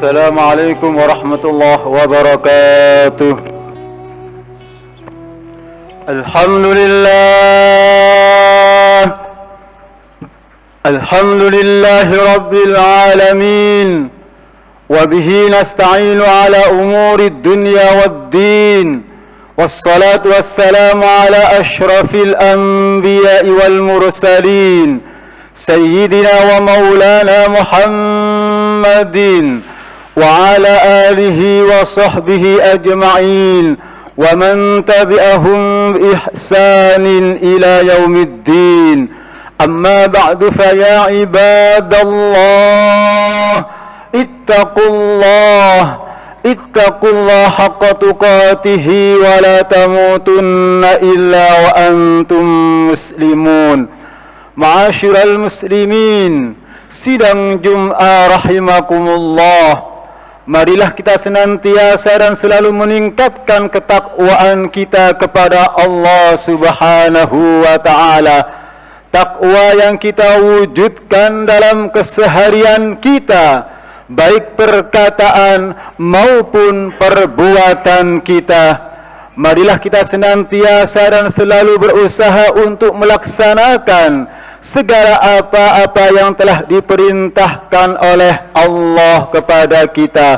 السلام عليكم ورحمة الله وبركاته. الحمد لله رب العالمين، وبه نستعين على أمور الدنيا والدين، والصلاة والسلام على أشرف الأنبياء والمرسلين سيدنا ومولانا محمد وعلى آله وصحبه أجمعين ومن تبعهم بإحسان إلى يوم الدين. أما بعد، فيا عباد الله اتقوا الله حق تقاته ولا تموتن إلا وأنتم مسلمون. Ma'asyiral muslimin, sidang Jum'ah rahimakumullah, marilah kita senantiasa dan selalu meningkatkan ketakwaan kita kepada Allah Subhanahu wa ta'ala. Takwa yang kita wujudkan dalam keseharian kita, baik perkataan maupun perbuatan kita. Marilah kita senantiasa dan selalu berusaha untuk melaksanakan segala apa-apa yang telah diperintahkan oleh Allah kepada kita.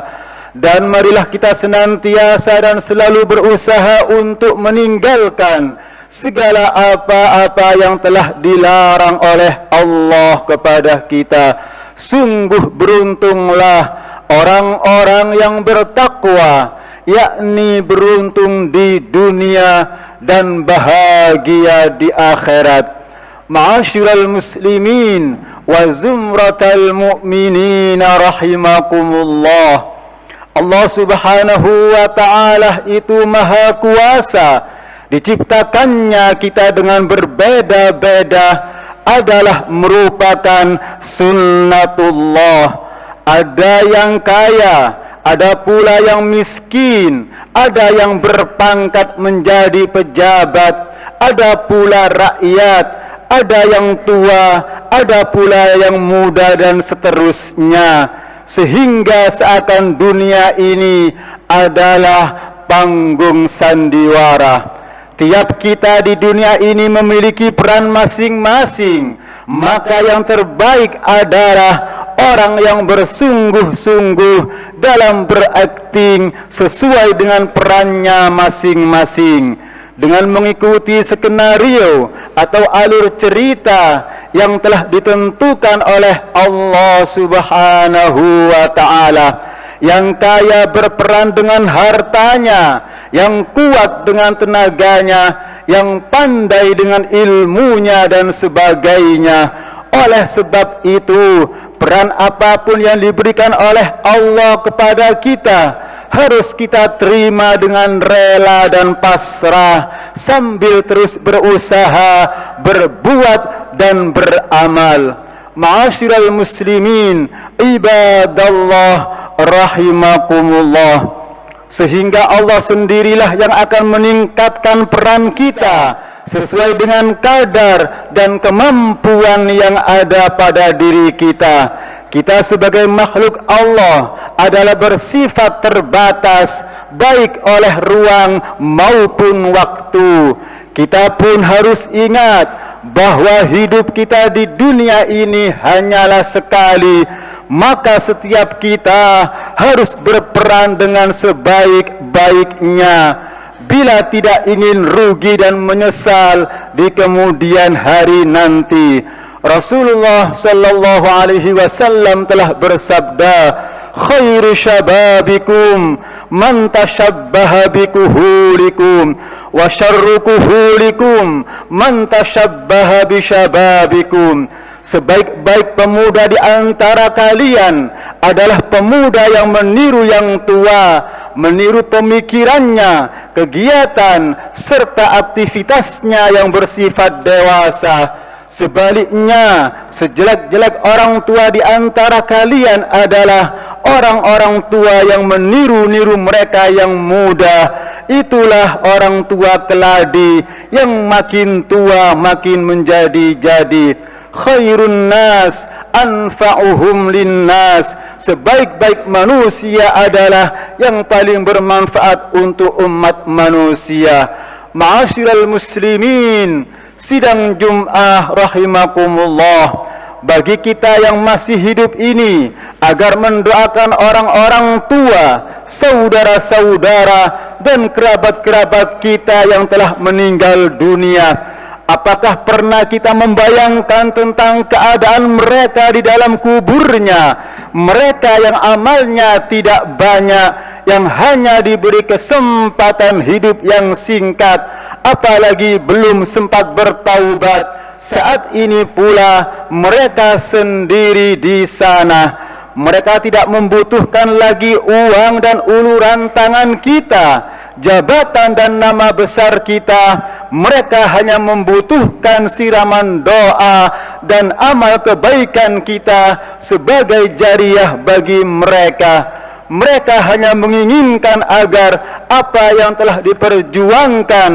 Dan marilah kita senantiasa dan selalu berusaha untuk meninggalkan segala apa-apa yang telah dilarang oleh Allah kepada kita. Sungguh beruntunglah orang-orang yang bertakwa, yakni beruntung di dunia dan bahagia di akhirat. Ma'asyiral muslimin wa zumratal mu'minin rahimakumullah, Allah Subhanahu wa ta'ala itu maha kuasa. Diciptakannya kita dengan berbeda-beda adalah merupakan sunnatullah. Ada yang kaya, ada pula yang miskin, ada yang berpangkat menjadi pejabat, ada pula rakyat, ada yang tua, ada pula yang muda, dan seterusnya. Sehingga seakan dunia ini adalah panggung sandiwara. Tiap kita di dunia ini memiliki peran masing-masing. Maka yang terbaik adalah orang yang bersungguh-sungguh dalam berakting sesuai dengan perannya masing-masing, dengan mengikuti skenario atau alur cerita yang telah ditentukan oleh Allah Subhanahu wa ta'ala. Yang kaya berperan dengan hartanya, yang kuat dengan tenaganya, yang pandai dengan ilmunya dan sebagainya. Oleh sebab itu, peran apapun yang diberikan oleh Allah kepada kita harus kita terima dengan rela dan pasrah, sambil terus berusaha, berbuat dan beramal. Ma'asyiral muslimin, ibadallah rahimakumullah, sehingga Allah sendirilah yang akan meningkatkan peran kita sesuai dengan kadar dan kemampuan yang ada pada diri kita. Kita sebagai makhluk Allah adalah bersifat terbatas, baik oleh ruang maupun waktu. Kita pun harus ingat bahwa hidup kita di dunia ini hanyalah sekali. Maka setiap kita harus berperan dengan sebaik-baiknya, bila tidak ingin rugi dan menyesal di kemudian hari nanti. Rasulullah sallallahu alaihi wasallam telah bersabda, khairu syababikum man tashabbaha bikuhulikum, wa syarru kuhulikum man tashabbaha bisyababikum. Sebaik-baik pemuda di antara kalian adalah pemuda yang meniru yang tua, meniru pemikirannya, kegiatan, serta aktivitasnya yang bersifat dewasa. Sebaliknya, sejelek-jelek orang tua di antara kalian adalah orang-orang tua yang meniru-niru mereka yang muda. Itulah orang tua keladi yang makin tua makin menjadi-jadi. khairun nas anfa'uhum linnas. Sebaik-baik manusia adalah yang paling bermanfaat untuk umat manusia. Ma'asyiral muslimin, sidang Jum'ah rahimakumullah, bagi kita yang masih hidup ini, agar mendoakan orang-orang tua, saudara-saudara dan kerabat-kerabat kita yang telah meninggal dunia. Apakah pernah kita membayangkan tentang keadaan mereka di dalam kuburnya? Mereka yang amalnya tidak banyak, yang hanya diberi kesempatan hidup yang singkat, apalagi belum sempat bertaubat. Saat ini pula mereka sendiri di sana. Mereka tidak membutuhkan lagi uang dan uluran tangan kita, jabatan dan nama besar kita. Mereka hanya membutuhkan siraman doa dan amal kebaikan kita sebagai jariah bagi mereka. Mereka hanya menginginkan agar apa yang telah diperjuangkan,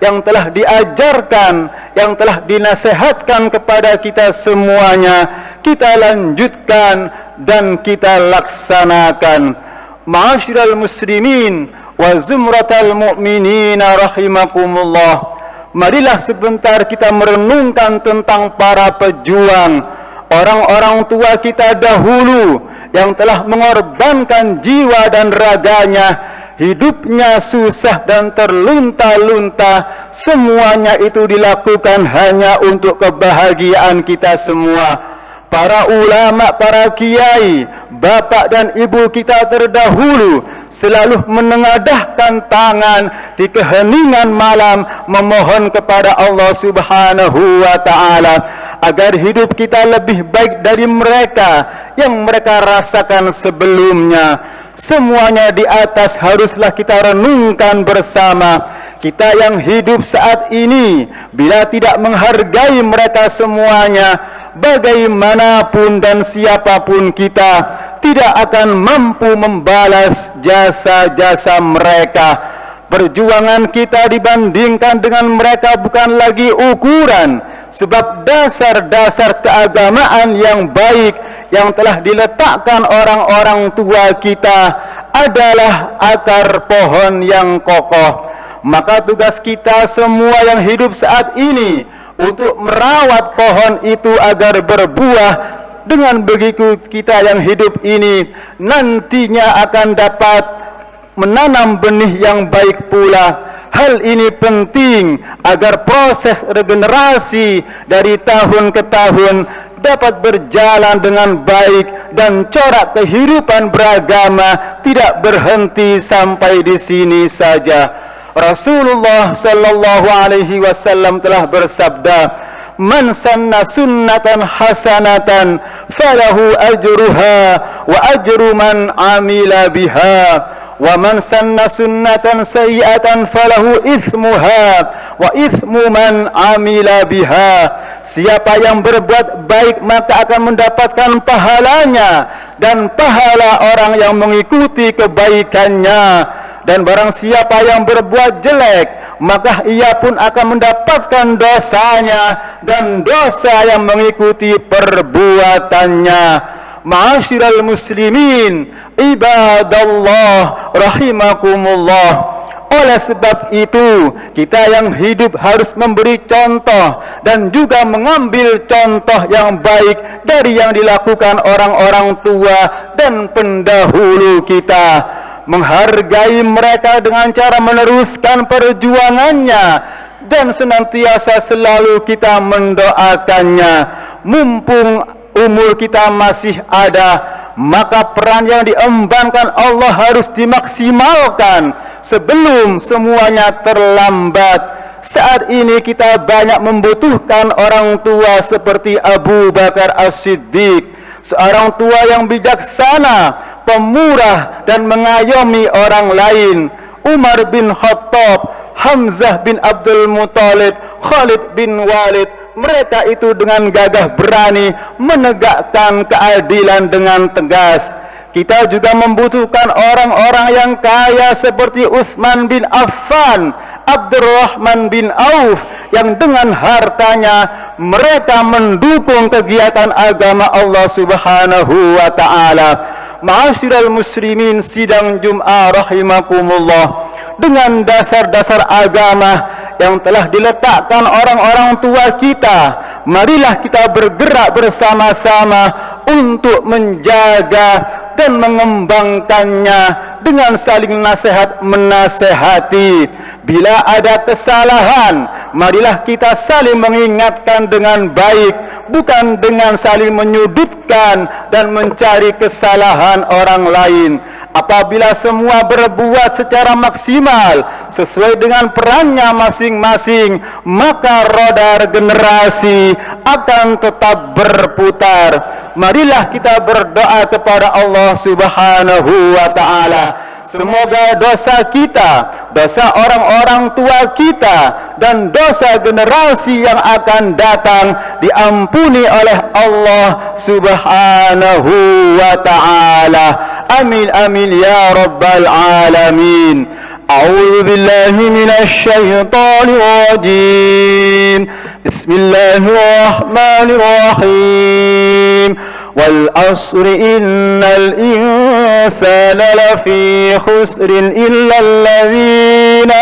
yang telah diajarkan, yang telah dinasihatkan kepada kita semuanya, kita lanjutkan dan kita laksanakan. Ma'asyiral muslimin wa zumratal mu'minina rahimakumullah, marilah sebentar kita merenungkan tentang para pejuang, orang-orang tua kita dahulu yang telah mengorbankan jiwa dan raganya. Hidupnya susah dan terlunta-lunta, semuanya itu dilakukan hanya untuk kebahagiaan kita semua. Para ulama, para kiai, bapak dan ibu kita terdahulu selalu menengadahkan tangan di keheningan malam memohon kepada Allah Subhanahu wa ta'ala agar hidup kita lebih baik dari mereka yang mereka rasakan sebelumnya. Semuanya di atas haruslah kita renungkan bersama. Kita yang hidup saat ini, bila tidak menghargai mereka semuanya, bagaimanapun dan siapapun kita tidak akan mampu membalas jasa-jasa mereka. Perjuangan kita dibandingkan dengan mereka bukan lagi ukuran, sebab dasar-dasar keagamaan yang baik yang telah diletakkan orang-orang tua kita adalah akar pohon yang kokoh. Maka tugas kita semua yang hidup saat ini untuk merawat pohon itu agar berbuah. Dengan begitu kita yang hidup ini nantinya akan dapat menanam benih yang baik pula. Hal ini penting agar proses regenerasi dari tahun ke tahun dapat berjalan dengan baik dan corak kehidupan beragama tidak berhenti sampai di sini saja. Rasulullah sallallahu alaihi wasallam telah bersabda, "Man sanna sunnatan hasanatan falahu ajruha wa ajru man amila biha. Wa man sanna sunnatan sayyi'atan falahu ithmuha wa ithmu man amila biha." Siapa yang berbuat baik maka akan mendapatkan pahalanya dan pahala orang yang mengikuti kebaikannya. Dan barang siapa yang berbuat jelek maka ia pun akan mendapatkan dosanya dan dosa yang mengikuti perbuatannya. Ma'asyiral muslimin, ibadallah rahimakumullah. Oleh sebab itu, kita yang hidup harus memberi contoh dan juga mengambil contoh yang baik dari yang dilakukan orang-orang tua dan pendahulu kita. Menghargai mereka dengan cara meneruskan perjuangannya dan senantiasa selalu kita mendoakannya. Mumpung umur kita masih ada, maka peran yang diembankan Allah harus dimaksimalkan sebelum semuanya terlambat. Saat ini kita banyak membutuhkan orang tua seperti Abu Bakar As-Siddiq, seorang tua yang bijaksana, pemurah dan mengayomi orang lain. Umar bin Khattab, Hamzah bin Abdul Muttalib, Khalid bin Walid, mereka itu dengan gagah berani menegakkan keadilan dengan tegas. Kita juga membutuhkan orang-orang yang kaya seperti Utsman bin Affan, Abdurrahman bin Auf, yang dengan hartanya mereka mendukung kegiatan agama Allah Subhanahu wa taala. Ma'asyiral muslimin sidang Jum'ah rahimakumullah, dengan dasar-dasar agama yang telah diletakkan orang-orang tua kita, marilah kita bergerak bersama-sama untuk menjaga dan mengembangkannya dengan saling nasihat menasehati. Bila ada kesalahan, marilah kita saling mengingatkan dengan baik, bukan dengan saling menyudutkan dan mencari kesalahan orang lain. Apabila semua berbuat secara maksimal sesuai dengan perannya masing-masing, maka roda generasi akan tetap berputar. Marilah kita berdoa kepada Allah Subhanahu wa taala, semoga dosa kita, dosa orang-orang tua kita, dan dosa generasi yang akan datang diampuni oleh Allah Subhanahu wa ta'ala. Amin amin ya rabbal alamin. A'udzu billahi minasy syaithanir rajim. Bismillahirrahmanirrahim. Wal asri innal insana lafi khusrin illa alladhina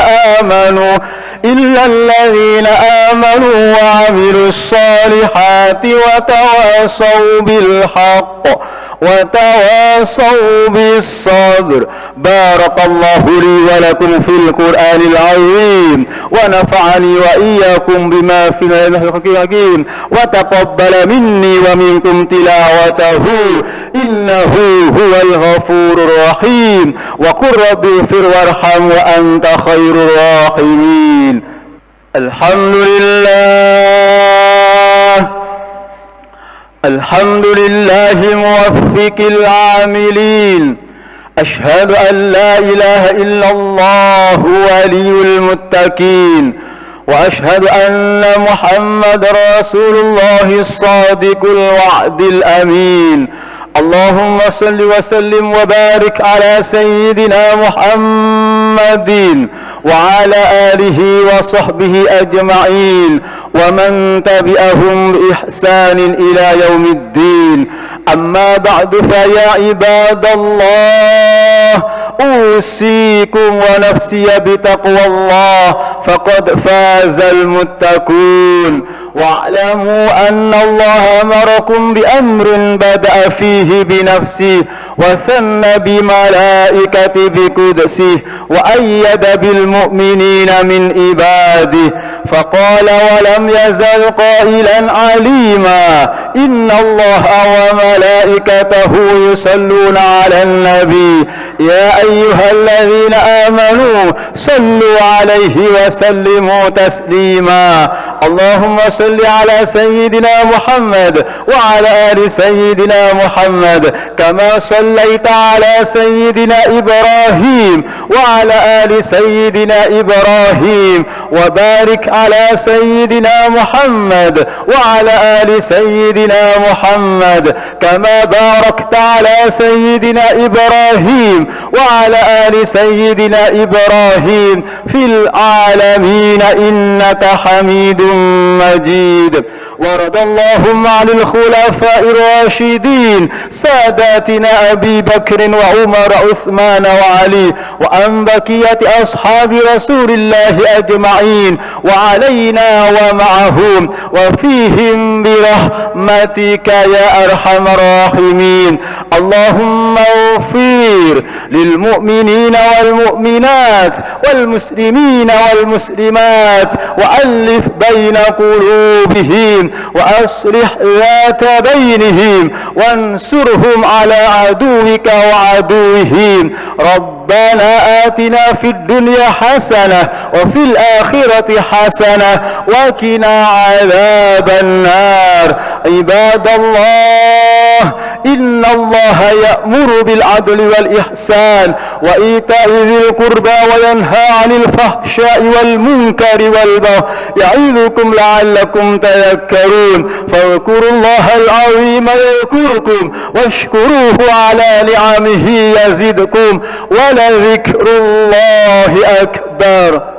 amanu wa amilus salihati wa tawasaw bil haqq wa tawasaw bis sabr. Barakallahu li wa lakum fil Qur'anil azim wa nafa'ani wa iyyakum bima fil hakim wa taqabbala minni wa minkum tilawatahu innahu huwal ghafurur rahim wa qur rabbi ighfir warham wa anta khairur rahimin. الحمد لله موفق العاملين. أشهد أن لا إله إلا الله ولي المتقين، وأشهد أن محمد رسول الله الصادق الوعد الأمين. اللهم صل وسلم وبارك على سيدنا محمد وعلى آله وصحبه أجمعين ومن تبعهم بإحسان إلى يوم الدين. أما بعد فيا عباد الله، أوصيكم ونفسي بتقوى الله فقد فاز المتقون. واعلموا أن الله أمركم بأمر بدأ فيه بنفسه وثنى بملائكته بقدسه وأيد بالمؤمنين من عباده، فقال ولم يزل قائلا عليما إن الله وملائكته يصلون على النبي يا أيها الذين آمنوا صلوا عليه وسلموا تسليما. اللهم صل على سيدنا محمد وعلى آل سيدنا محمد كما صليت على سيدنا إبراهيم وعلى آل سيدنا إبراهيم، وبارك على سيدنا محمد وعلى آل سيدنا محمد كما باركت على سيدنا إبراهيم وعلى آل سيدنا إبراهيم في العالمين إنك حميد مجيد. ورضى اللهم عن الخلفاء الراشدين ساداتنا أبي بكر وعمر وعثمان وعلي، وعن بقية أصحاب رسول الله أجمعين وعلينا ومعهم وفيهم برحمتك يا أرحم الراحمين. اللهم اغفر للمؤمنين والمؤمنات والمسلمين والمسلمات وألف بين قلوبهم وأصلح ذات بينهم وانصرهم على عدوك وعدوهم. ربنا آتنا في الدنيا حسنة وفي الآخرة حسنة وقنا عذاب النار. عباد الله، innallaha ya'muru bil adli wal ihsan wa ita'i dzil qurba wa yanha 'anil fahsya'i wal munkari wal baghi ya'idzukum la'allakum tadhakkarun fadhkurullaha al-'azima yadhkurkum washkuruhu 'ala ni'amihi yazidkum wa la dzikrullahi akbar.